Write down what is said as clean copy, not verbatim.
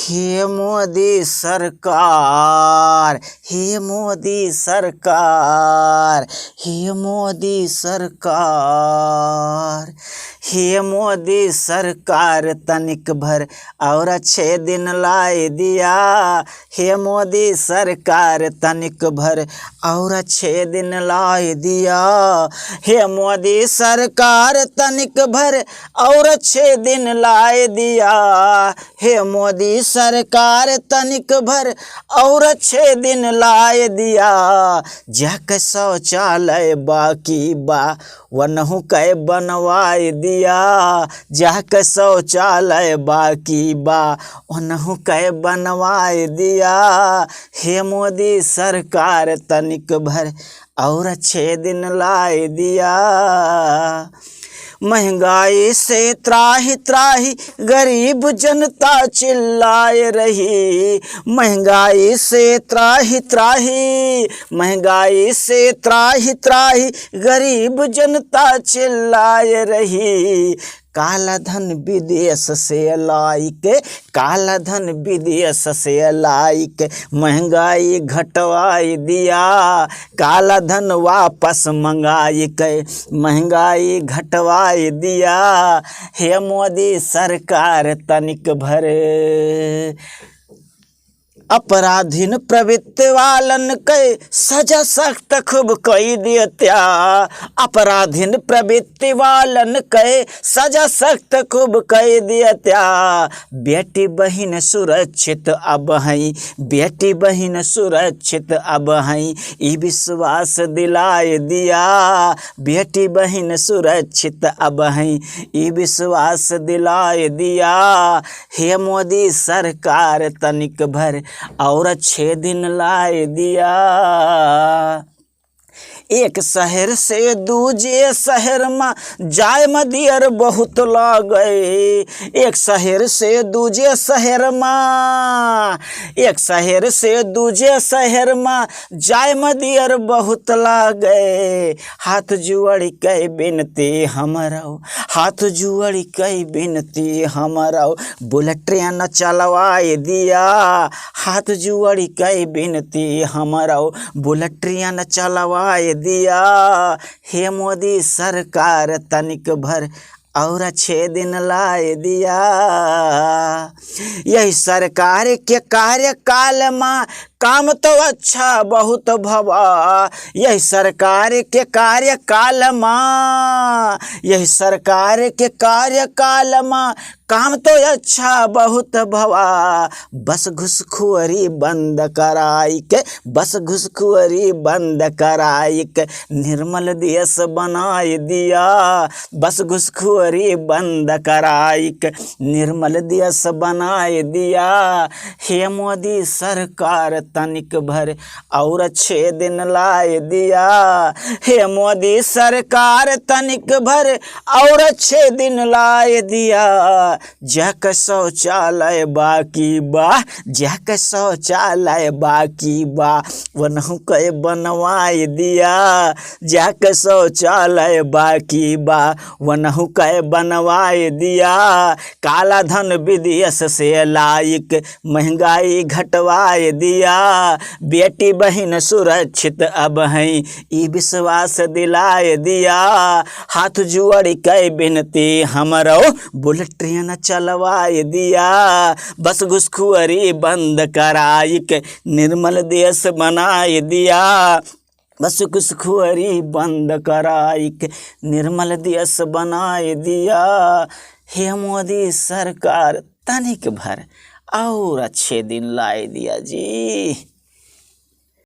हे मोदी सरकार, हे मोदी सरकार, हे मोदी सरकार, हे मोदी सरकार तनिक भर और अच्छे दिन लाए दिया। हे मोदी सरकार तनिक भर और अच्छे दिन लाए दिया। हे मोदी सरकार तनिक भर और अच्छे दिन लाए दिया। हे मोदी सरकार तनिक भर और अच्छे दिन लाए दिया। जाके शौचालय बाकी बा वनहु कै बनवाए दिया। जाके शौचालय बाकी बा वनहु कै बनवाए दिया। हे मोदी सरकार तनिक भर और अच्छे दिन लाए दिया। महंगाई से त्राही त्राही गरीब जनता चिल्लाए रही। महंगाई से त्राही त्राही, महंगाई से त्राही त्राही गरीब जनता चिल्लाए रही। काला धन विदेश से लाइके, काला धन विदेश से लाइके महंगाई घटवाई दिया। काला धन वापस मंगाई के महंगाई घटवाई दिया। हे मोदी सरकार तनिक भर अपराधीन प्रवृत्ति वालन के सजा सख्त खूब कई दिया। अपराधीन प्रवृत्ति वालन के सजा सख्त खूब कई दिया। बेटी बहन सुरक्षित अब हैं, बेटी बहन सुरक्षित अब हैं ई विश्वास दिलाए दिया। बेटी बहन सुरक्षित अब हैं ई विश्वास दिलाए दिया। हे मोदी सरकार तनिक भर और अच्छे दिन लाए दिया। एक शहर से दूजे शहर में जाय में दियर बहुत लागे। एक शहर से दूजे शहर में, एक शहर से दूजे शहर में जाय में दियर बहुत लागे। हाथ जुड़ के बिनती हमरो, हाथ जुड़ के बिनती हमरो बुलेट ट्रेन चलवाए दिया। हाथ जुड़ के बिनती हमरो बुलेट ट्रेन चलवाए दिया। हे मोदी सरकार तनिक भर और अच्छे दिन लाए दिया। यही सरकार के कार्यकाल में काम तो अच्छा बहुत भवा। यही सरकार के कार्यकाल में, यही सरकार के कार्यकाल में काम तो अच्छा बहुत भवा। बस घुसखोरी बंद कराई के, बस घुसखोरी बंद कराई के निर्मल देश बनाए दिया। बस घुसखोरी बंद कराई के निर्मल देश बनाए दिया। हे मोदी सरकार तनिक भर और अच्छे दिन लाए दिया। हे मोदी सरकार तनिक भर और अच्छे दिन लाए दिया। जाके शौचालय बाकी बा, जाके शौचालय बाकी बा वनहु कै बनवाए दिया। जाके शौचालय बाकी बा वनहु कै बनवाए दिया। काला धन विदेश से लाइक महंगाई घटवाए दिया। बेटी बहन सुरक्षित अब हैं ई विश्वास दिलाए दिया। हाथ जोड़ के बिनती हमरो बुलेट ट्रेन चलवाए दिया। बस घुसखोरी बंद कराई के निर्मल देश बनाए दिया। बस घुसखोरी बंद कराई के निर्मल देश बनाए दिया। हे मोदी सरकार तनिक भर और अच्छे दिन लाए दिया जी।